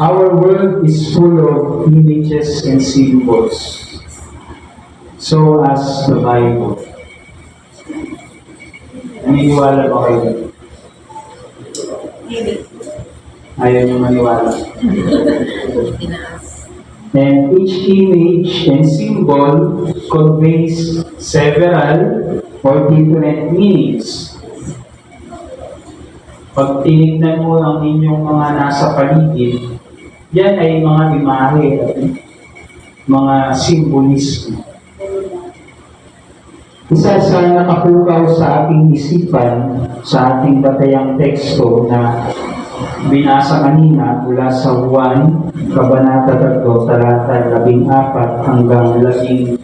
Our world is full of images and symbols. So as the Bible. Naniniwala ba kayo? Ayaw niyo maniwala. And each image and symbol conveys several or different meanings. Pag tinignan mo ang inyong mga nasa paligid, yan ay mga imahe at mga simbolismo. Isa sa nakapukaw sa ating isipan, sa ating batayang teksto na binasa kanina mula sa Juan, Kabanata 3, talata 14 hanggang 21,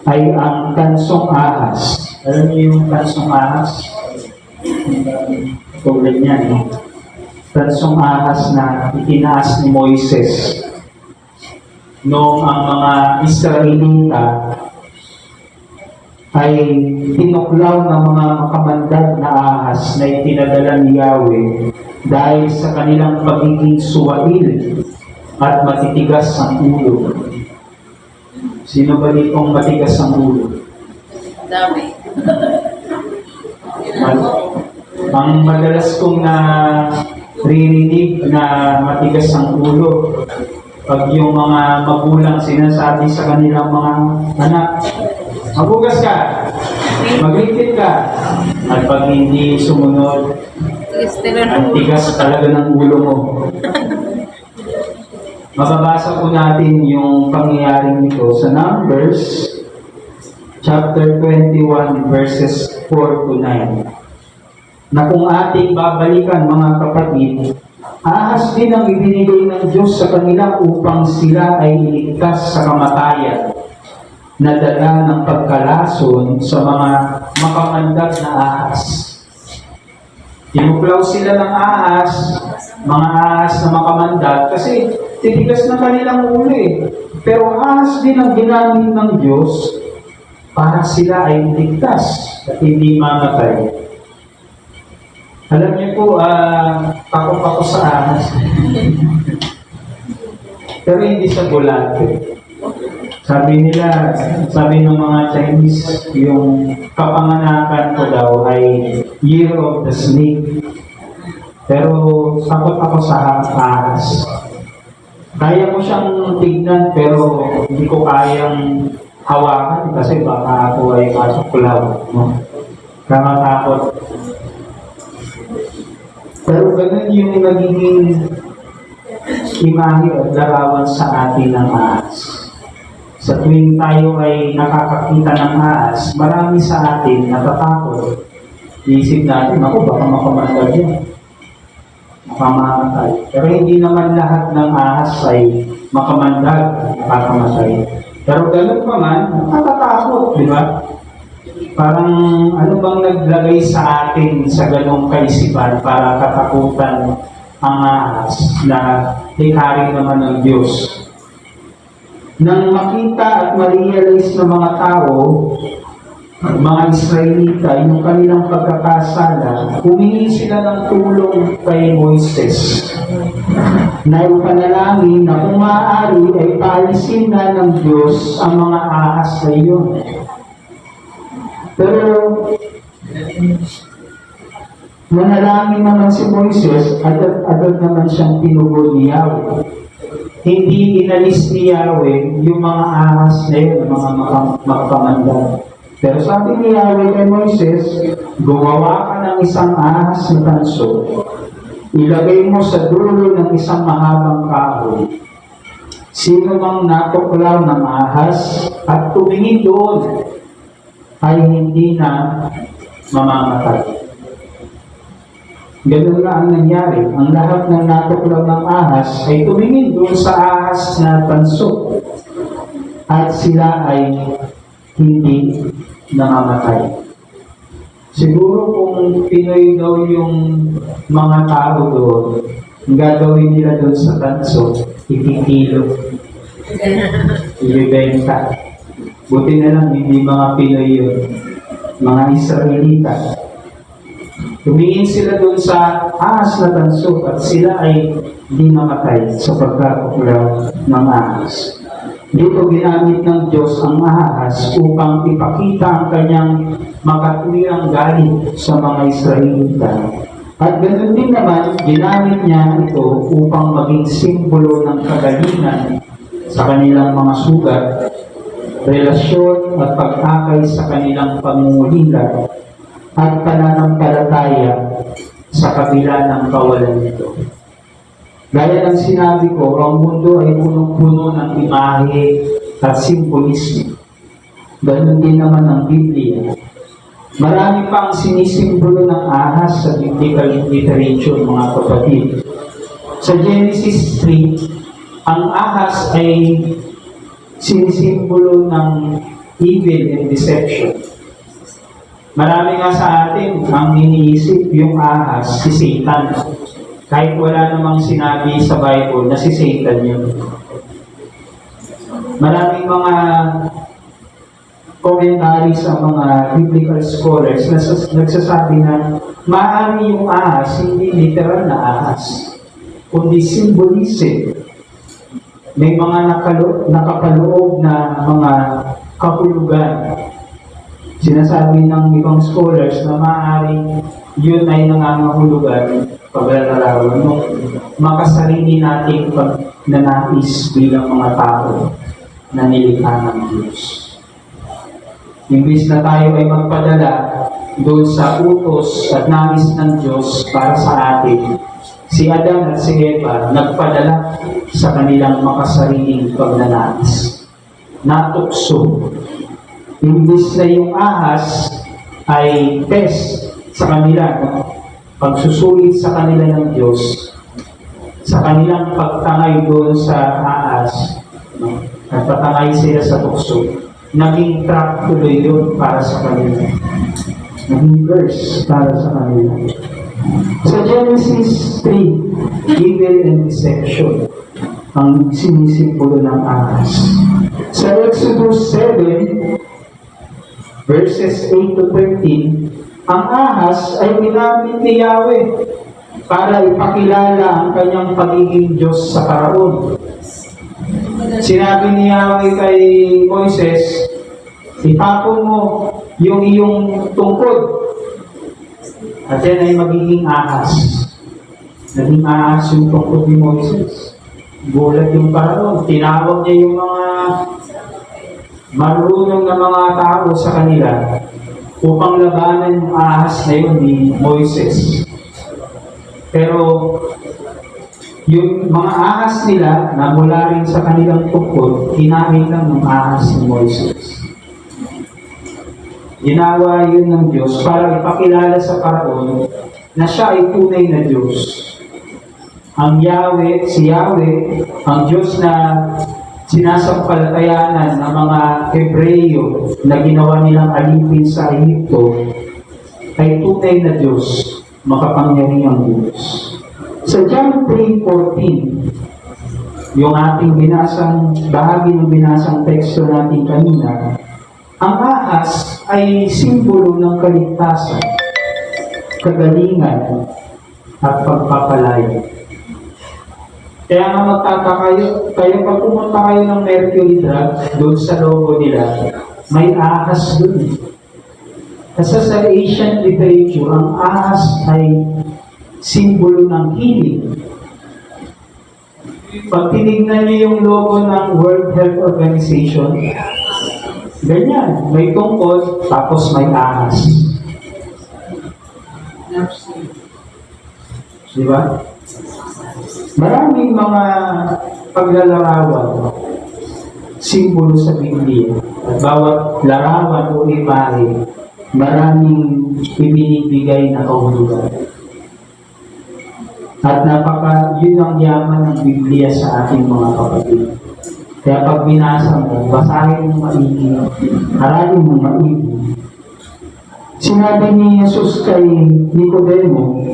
ay ang tansong ahas. Alam niyo yung tansong ahas? Tulad niyan, eh. Tansong ahas na itinaas ni Moises noong ang mga Israelita ay tinuklaw ng mga makamandag na ahas na itinadala ni Yahweh dahil sa kanilang pagiging suwail at matitigas ang ulo. Sino ba ditong matigas ang ulo? Dami. Ang madalas kong naririnig na matigas ang ulo, pag yung mga magulang sinasabi sa kanilang mga anak, maghugas ka, magligpit ka, at pag hindi sumunod, ang tigas talaga ng ulo mo. Mababasa po natin yung pangyayaring ito sa Numbers chapter 21 verses 4 to 9. Na kung ating babalikan mga kapatid, ahas din ang ibinigay ng Diyos sa kanila upang sila ay iligtas sa kamatayan, na dala ng pagkalason sa mga makamandag na ahas. Tinuklaw sila ng ahas, mga ahas na makamandag, kasi titigas na kanilang ulo eh. Pero ahas din ang ginamit ng Diyos para sila ay iligtas at hindi mamatay. Alam niyo po, takot ako sa ahas. Pero hindi sa bulate. Sabi ng mga Chinese, yung kapanganakan ko daw ay Year of the Snake. Pero takot ako sa ahas. Kaya ko siyang tignan pero hindi ko kayang hawakan kasi baka ako ay masuklaw. No? Kamatakot. Pero ganun yung nagiging imahe at larawan sa atin ng ahas. Sa tuwing tayo ay nakakakita ng ahas, marami sa atin natatakot. Iisip natin, ako baka makamandag yan. Makamatay. Pero hindi naman lahat ng ahas ay makamandag, nakakamatay. Pero ganun pa man, nakakatakot, di ba? Parang ano bang naglagay sa atin sa ganong kaisipan para katakutan ang ahas na hikari naman ng Diyos. Nang makita at ma-realize ng mga tao, mga Israelita, yung kanilang pagkakasala, humingi sila ng tulong kay Moises. Na ipanalangin na kung maaari ay paalisin na ng Diyos ang mga ahas na iyon. Pero, manalangin naman si Moises, agad naman siyang tinugon ni Yahweh. Hindi inalis ni Yahweh yung mga ahas na yun, mga makamandag. Pero sabi ni Yahweh kay Moises, gumawa ka ng isang ahas na tanso, ilagay mo sa dulo ng isang mahabang kahoy. Sino mang natuklaw ng ahas at tumingin doon, ay hindi na mamamatay. Ganun na ang nangyari. Ang lahat ng natuklaw ng ahas ay tumingin doon sa ahas na tanso. At sila ay hindi namamatay. Siguro kung Pinoy daw yung mga tao doon, ang gagawin nila doon sa tanso, ikikilo. Ibibenta. Buti na lang, hindi mga Pinoy yun. Mga Israelita. Tumingin sila doon sa ahas na tanso at sila ay di namatay sa pagkakulaw ng ahas. Dito ginamit ng Diyos ang ahas upang ipakita ang kanyang makatwirang galit sa mga Israelita. At ganoon din naman, ginamit niya ito upang maging simbolo ng kagalingan sa kanilang mga sugat, relasyon at pag-akay sa kanilang pangungulila at pananampalataya sa kabila ng kawalan nito. Gaya ng sinabi ko, ang mundo ay punong-puno ng imahe at simbolismo. Ganon din naman ang Biblia. Marami pa ang sinisimbolo ng ahas sa biblical literature, mga kapatid. Sa Genesis 3, ang ahas ay sinisimbolo ng evil and deception. Marami nga sa atin ang iniisip yung ahas, si Satan. Kahit wala namang sinabi sa Bible na si Satan yun. Maraming mga commentary sa mga biblical scholars na nagsasabi na maaari yung ahas, hindi literal na ahas, kundi symbolism. May mga nakapaloob na mga kahulugan. Sinasabi ng ibang scholars na maaari yun ay nangangahulugan paglalarawan ng makasarili nating pagnanais bilang mga tao na nilikha ng Diyos. Imbis na tayo ay magpadala doon sa utos at nais ng Diyos para sa atin, si Adan at si Eva nagpadala sa kanilang makasariling pagnanais. Natukso. Imbis na yung ahas ay test sa kanila, pagsusulit sa kanila ng Diyos, sa kanilang pagtangay doon sa ahas, at patangay sila sa tukso, naging trap tuloy yun para sa kanila. Naging verse para sa kanila. Sa Genesis 3, evil and deception ang sinisimbolo ng ahas. Sa Exodus 7, verses 8 to 13, ang ahas ay ginamit ni Yahweh para ipakilala ang kanyang pagiging Diyos sa Paraon. Sinabi ni Yahweh kay Moises, itapon mo yung iyong tungkod at yan ay magiging ahas. Naging ahas yung tungkod ni Moises. Gulat yung Paraon. Tinawag niya yung mga marunong na mga tao sa kanila upang labanan yung ahas na yun ni Moises. Pero yung mga ahas nila na mula rin sa kanilang tungkod, kinain lang ng ahas ni Moises. Ginawa yun ng Diyos para ipakilala sa Paraon na siya ay tunay na Diyos. Ang Yahweh, si Yahweh, ang Diyos na sinasampalatayanan ng mga Hebreyo na ginawa nilang alipin sa Ehipto ay tunay na Diyos, makapangyarihang Diyos. Sa John 3:14, yung ating binasang bahagi ng binasang teksto natin kanina, ang ahas ay simbolo ng kaligtasan, kagalingan, at pagpapalaya. Kaya nga magtataka kayo pag pumunta kayo ng Mercury Drug, doon sa logo nila, may ahas doon. Kasi sa Asian literature, ang ahas ay simbolo ng healing. Pag tinignan niyo yung logo ng World Health Organization, ganyan, may tungkod, tapos may ahas. Diba? Maraming mga paglalarawan, simbolo sa Biblia. At bawat larawan o imahe, maraming ibinibigay na kahulugan. At yun ang yaman ng Biblia sa ating mga kapatid. Kaya pag binasa mo, basahin mo maigi, aralin mo maigi. Sinabi ni Jesus kay Nicodemo,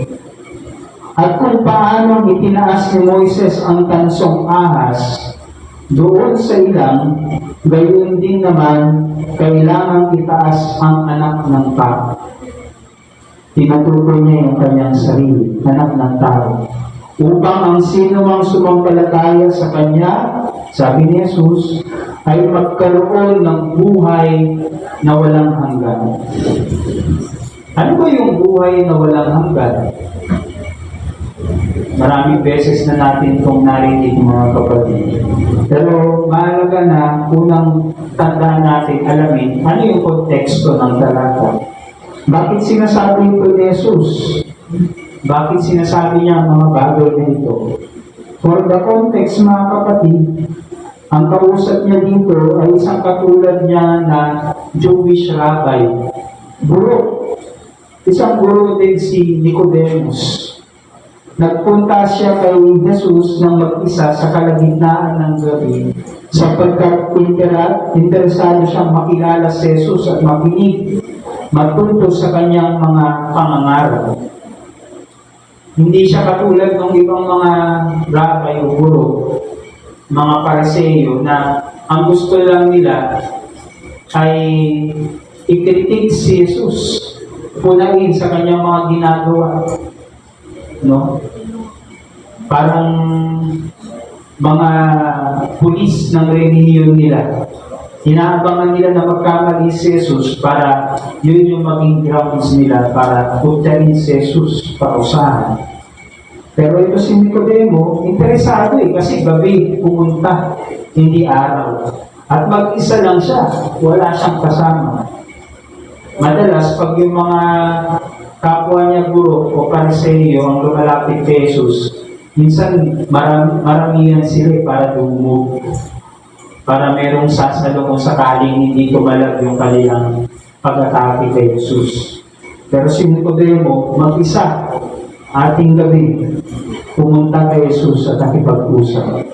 at kung paano itinaas ni Moises ang tansong ahas doon sa ilang, gayon din naman kailangan itaas ang anak ng tao. tinutukoy niya yung kanyang sarili, anak ng tao, upang ang sino mang sumampalataya sa Kanya, sabi ni Jesus, ay magkaroon ng buhay na walang hanggan. Ano ba yung buhay na walang hanggan? Maraming beses na natin itong narinig, mga kapatid. Pero mahalaga na unang tandaan natin, alamin, ano yung konteksto ng talata. Bakit sinasabi ito ni Jesus? Bakit sinasabi niya ang mga bagay na ito? For the context, mga kapatid, ang kausap niya dito ay isang katulad niya na Jewish rabbi. Guro. Isang guro din si Nicodemus. Nagpunta siya kay Jesus ng mag-isa sa kalagitnaan ng gabi sapagkat interesado siyang makilala si Jesus at makinig, matuto sa kanyang mga pangangaral. Hindi siya katulad ng ibang mga rabbi o guro, mga Pariseo na ang gusto lang nila ay ikritik si Jesus, punahin sa kanyang mga ginagawa. No? Parang mga pulis ng relihiyon nila. Inaabangan nila na magkamali si Jesus para yun yung maging grounds nila para putahin si Jesus, pausahan. Pero ito si Nicodemo, interesado kasi gabi pumunta, hindi araw. At mag-isa lang siya, wala siyang kasama. Madalas, pag yung mga kapwa niya guro o Pariseo ang lumalapit kay Jesus, minsan maramihan sila para dumog. Para merong sasalo kung sakaling hindi tumalag yung kanilang pag-atake kay Jesus. Pero si Nicodemo, mag-isa, ating gabi, pumunta kay Jesus at nakipag-usap.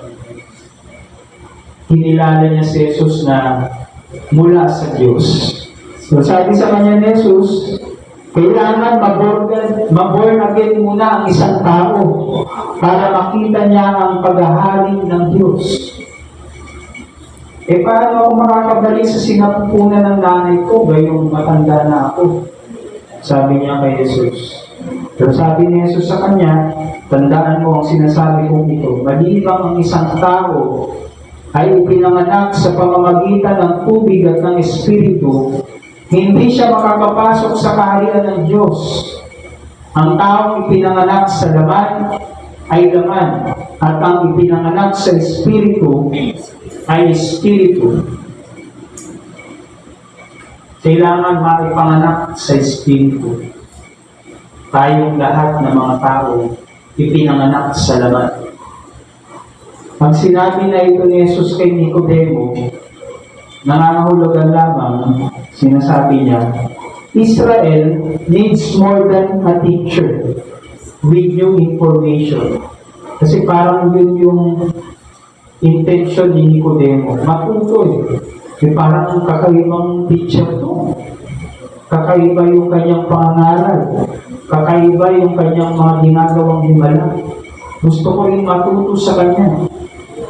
Kinilala niya si Jesus na mula sa Diyos. So sabi sa kanya ni Jesus, kailangan maborn again muna ang isang tao para makita niya ang paghahari ng Diyos. Paano ako makakabalik sa sinapupunan ng nanay ko gayong matanda na ako? Sabi niya kay Jesus. Pero sabi ni Jesus sa kanya, tandaan mo ang sinasabi kong ito, maliban ang isang tao ay ipinanganak sa pamamagitan ng tubig at ng Espiritu, hindi siya makakapasok sa kaharian ng Diyos. Ang taong ipinanganak sa laman ay laman, at ang ipinanganak sa Espiritu ay Espiritu. Kailangan maipanganak sa Espiritu. Tayong lahat ng mga tao ipinanganak sa laman. Pag sinabi na ito ni Jesus kay Nicodemo, nangangahulugan lamang, sinasabi niya, Israel needs more than a teacher with new information. Kasi parang yun yung intention ni Nicodemo. Matuto parang kakaibang teacher to. Kakaiba yung kanyang pangangaral. Kakaiba yung kanyang mga ginagawang himala. Gusto ko rin matuto sa kanya.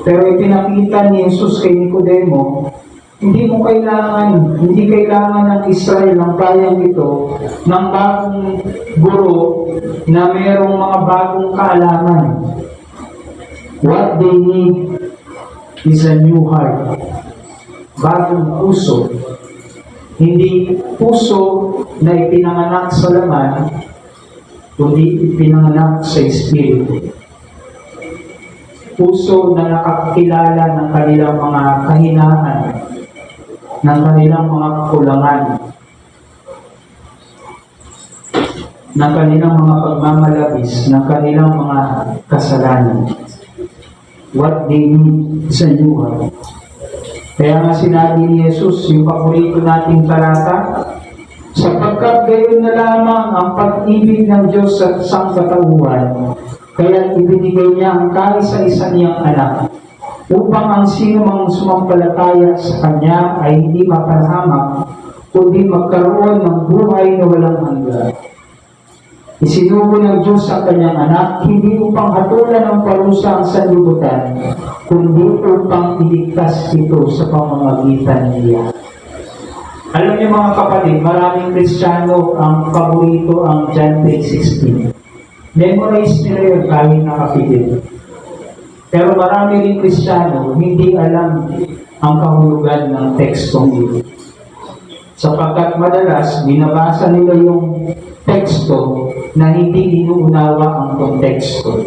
Pero ipinakita ni Jesus kay Nicodemo, hindi kailangan ng Israel ng bayang ito ng bagong guro na mayroong mga bagong kaalaman. What they need is a new heart. Bagong puso. Hindi puso na ipinanganak sa laman, kundi ipinanganak sa Espiritu. Puso na nakakilala ng kanilang mga kahinaan, ng kanilang mga kakulangan, ng kanilang mga pagmamalabis, ng kanilang mga kasalanan. What they need is a new heart. Kaya nga sinabi ni Jesus, yung paborito nating talata, sapagkat gayon na lamang ang pag-ibig ng Diyos sa sangkatauhan, kaya ibinigay niya ang kaisa-isa niyang anak, upang ang sino mang sumampalataya sa Kanya ay hindi mapahamak, kundi magkaroon ng buhay na walang hanggan. Isinugo ng Diyos ang Kanyang anak, hindi upang hatulan ng parusa ang sanlibutan, kundi upang iligtas ito sa pamamagitan niya. Alam niyo mga kapatid, maraming Kristiyano ang paborito ang John 3:16. Memorize nila yun kahit nakapigil. Pero marami rin Kristiyano hindi alam ang kahulugan ng tekstong ito. Sapagkat madalas, binabasa nila yung teksto na hindi inuunawa ang konteksto.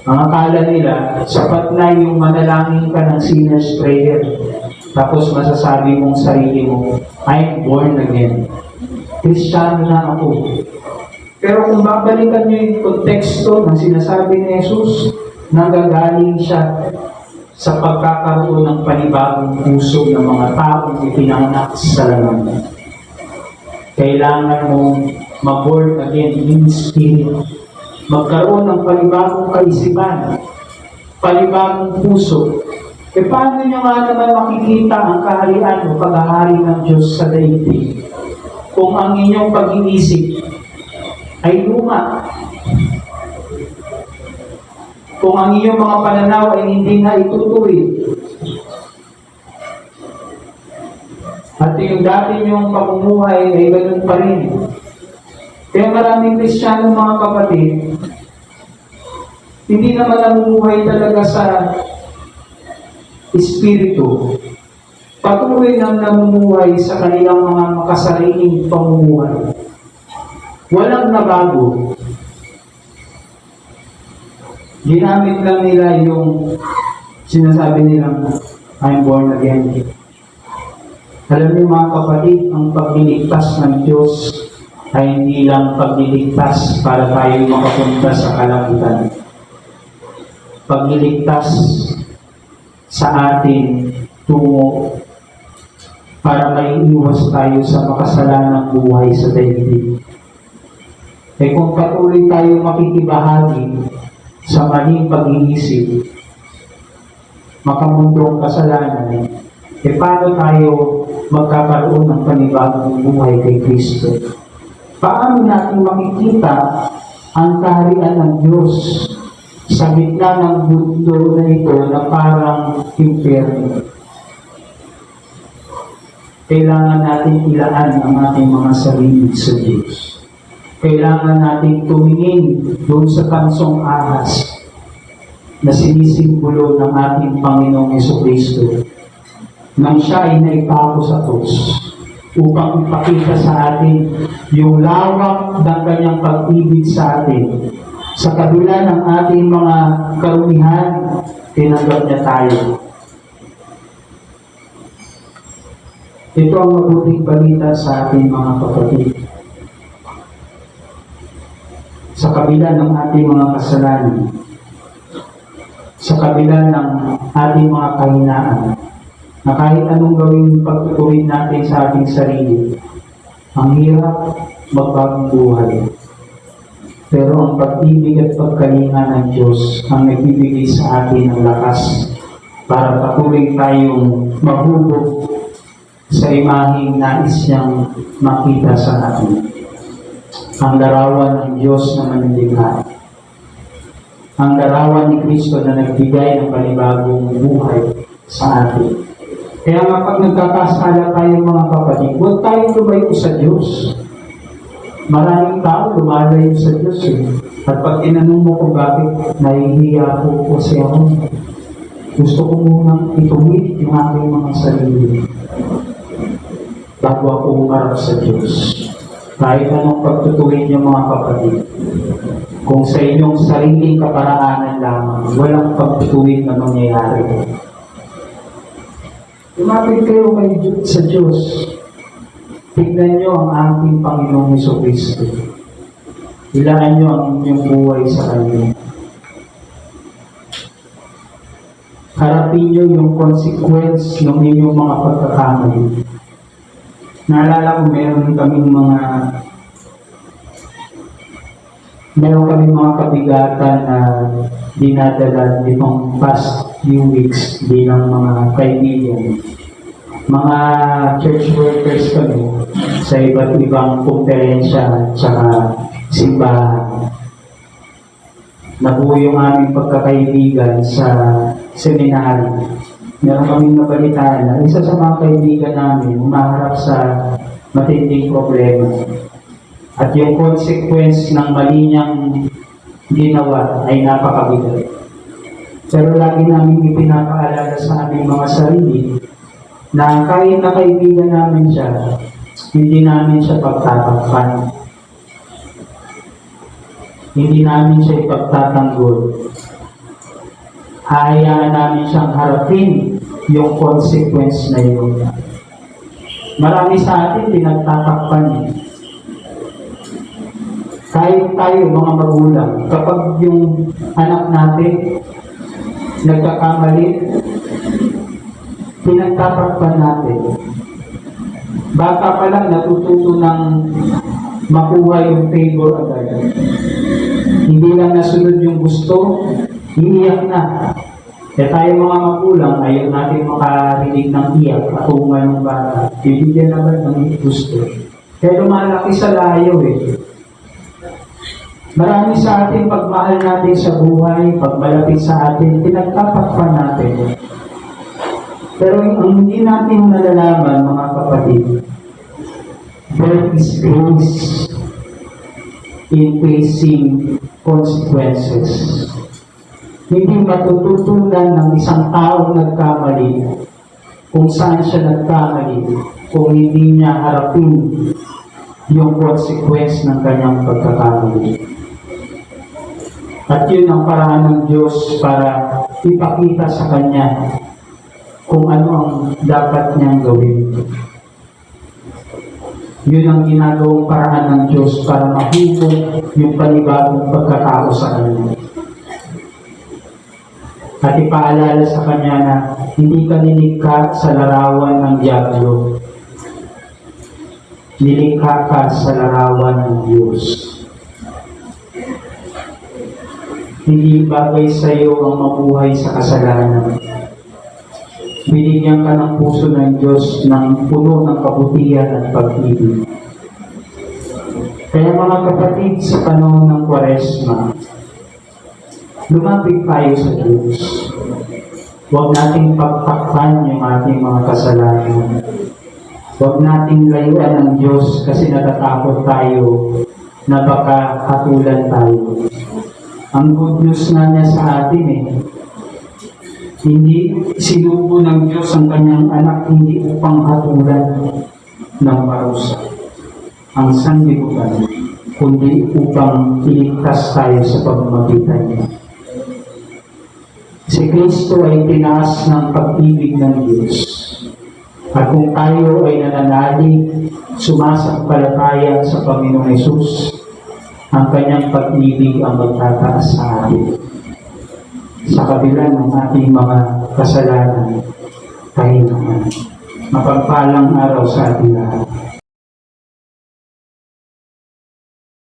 Ang akala nila, sapat na yung manalangin ka ng sinner's prayer. Tapos masasabi mong sarili mo, I'm born again. Kristiyano na ako. Pero kung babalikan nyo yung konteksto ng sinasabi ni Jesus, nanggagaling siya sa pagkakaroon ng panibagong puso ng mga taong ipinanganak sa laman. Kailangan mong mag-born again in spirit. Magkaroon ng panibagong kaisipan, panibagong puso. E paano nyo nga naman makikita ang kaharian o paghahari ng Diyos sa daigdig kung ang inyong pag-iisip ay luma? Kung ang iyong mga pananaw ay hindi na itutuwid. At yung dati niyong pamumuhay ay ganun pa rin. Kaya maraming Kristiyano mga kapatid, hindi naman namumuhay talaga sa Espiritu. Patuloy nang namumuhay sa kanilang mga makasariling pamumuhay. Walang nabago. Ginamit lang nila yung sinasabi nilang I'm born again. Alam niyo mga kapatid, ang pagliligtas ng Diyos ay hindi lang pagliligtas para tayo makapunta sa kalangitan. Pagliligtas sa atin tungo para maiiwas tayo sa makasalanang buhay sa daigdig. Eh kung patuloy tayo makikibahagi sa maling pag-iisip, makamundong kasalanan, eh paano tayo magkakaroon ng panibagong buhay kay Kristo? Paano natin makikita ang kaharian ng Diyos sa gitna ng mundo na ito na parang impyerno? Kailangan natin ilaan ang ating mga sarili sa Diyos. Kailangan natin tumingin doon sa tansong ahas na sinisimbolo ng ating Panginoong Jesucristo nang siya ay naipako sa krus upang ipakita sa atin yung lawak ng kanyang pag-ibig sa atin. Sa kabila ng ating mga karumihan, tinanggap niya tayo. Ito ang mabuting balita sa ating mga kapatid. Sa kabila ng ating mga kasalanan, sa kabila ng ating mga kahinaan, na kahit anong gawing pagtutuwid natin sa ating sarili, ang hirap magbagong buhay. Pero ang pag-ibig at pagkalinga ng Diyos ang nagbibigay sa atin ng lakas para patuloy tayong mahubog sa imaheng nais niyang makita sa atin. Ang larawan ng Diyos na manlilikha. Ang larawan ni Kristo na nagbigay ng panibagong buhay sa atin. Kaya nga pag nagkakasala tayo mga kapatid, huwag tayong lumayo sa Diyos. Maraming tao lumalayo sa Diyos At pag tinanong mo kung bakit nahihiya ko kasi ako, gusto ko munang ituwid yung aking mga sarili bago ako umarap sa Diyos. Kahit anong pagtutuwid niyo mga kapatid, kung sa inyong sariling kaparaanan lamang, walang pagtutuwid na mangyayari. Lumapit kayo sa Diyos. Tignan niyo ang ating Panginoong Jesucristo. Ilaan niyo ang inyong buhay sa Kanya. Harapin niyo yung consequence ng inyong mga pagkakamali. Naalala ko meron kaming mga kabigatan na dinadala nitong past few weeks bilang mga kaibigan. Mga church workers kami sa iba't ibang kumperensya at saka simbahan. Nabuo yung aming pagkakaibigan sa seminary. meron kaming nabalitaan na isa sa mga kaibigan namin umaharap sa matinding problema. At yung consequence ng mali niyang ginawa ay napakabigat. Pero lagi namin ipinapaalala sa aming mga sarili na kahit na kaibigan namin siya, hindi namin siya pagtatakpan. Hindi namin siya ipagtatanggol. Hayaan namin siyang harapin yung consequence na yun. Marami sa atin pinagtatakpan eh. Kahit tayo mga magulang, kapag yung anak natin nagkakamali, pinagtatakpan natin. Bata pa lang natututo ng makuha yung favor agad. Hindi lang nasunod yung gusto, iiyak na. Kaya tayo mga magulang, ayaw natin makarinig ng iyak at tunga ng bata. Bibigyan naman ng gusto. Kaya lumalaki sa layo eh. Marami sa atin, pagmahal natin sa buhay, pag malapit sa atin, pinagtatakpan natin. Pero ang hindi natin nalalaman, mga kapatid, there is grace in facing consequences. Hindi matututunan ng isang taong nagkamali kung saan siya nagkamali kung hindi niya harapin yung consequence ng kanyang pagkakamali. At yun ang paraan ng Diyos para ipakita sa kanya kung ano ang dapat niyang gawin. Yun ang ginagawang paraan ng Diyos para mahubog yung panibagong pagkatao sa kanya. At ipaalala sa kanya na hindi ka nilikha sa larawan ng diablo. Nilikha ka sa larawan ng Diyos. Hindi bagay sa iyo ang mabuhay sa kasalanan. Binigyan ka ng puso ng Diyos ng puno ng kabutihan at pag-ibig. Kaya mga kapatid, sa panahon ng Kwaresma, lumapit tayo sa Diyos. Huwag nating pagtakpan yung ating mga kasalanan. Huwag nating layuan ng Diyos kasi natatakot tayo na baka hatulan tayo. Ang good news nga niya sa atin eh, hindi sinubo ng Diyos ang kanyang anak hindi upang hatulan ng parusa ang sanlibutan, kundi upang iligtas tayo sa pamamagitan niya. Si Kristo ay tinaas ng pag-ibig ng Diyos. At kung tayo ay nananalig, sumasampalataya sa Panginoong Hesus, ang kanyang pag-ibig ang magtataas sa atin. Sa kabila ng ating mga kasalanan, tayo naman. Mapagpalang araw sa ating lahat.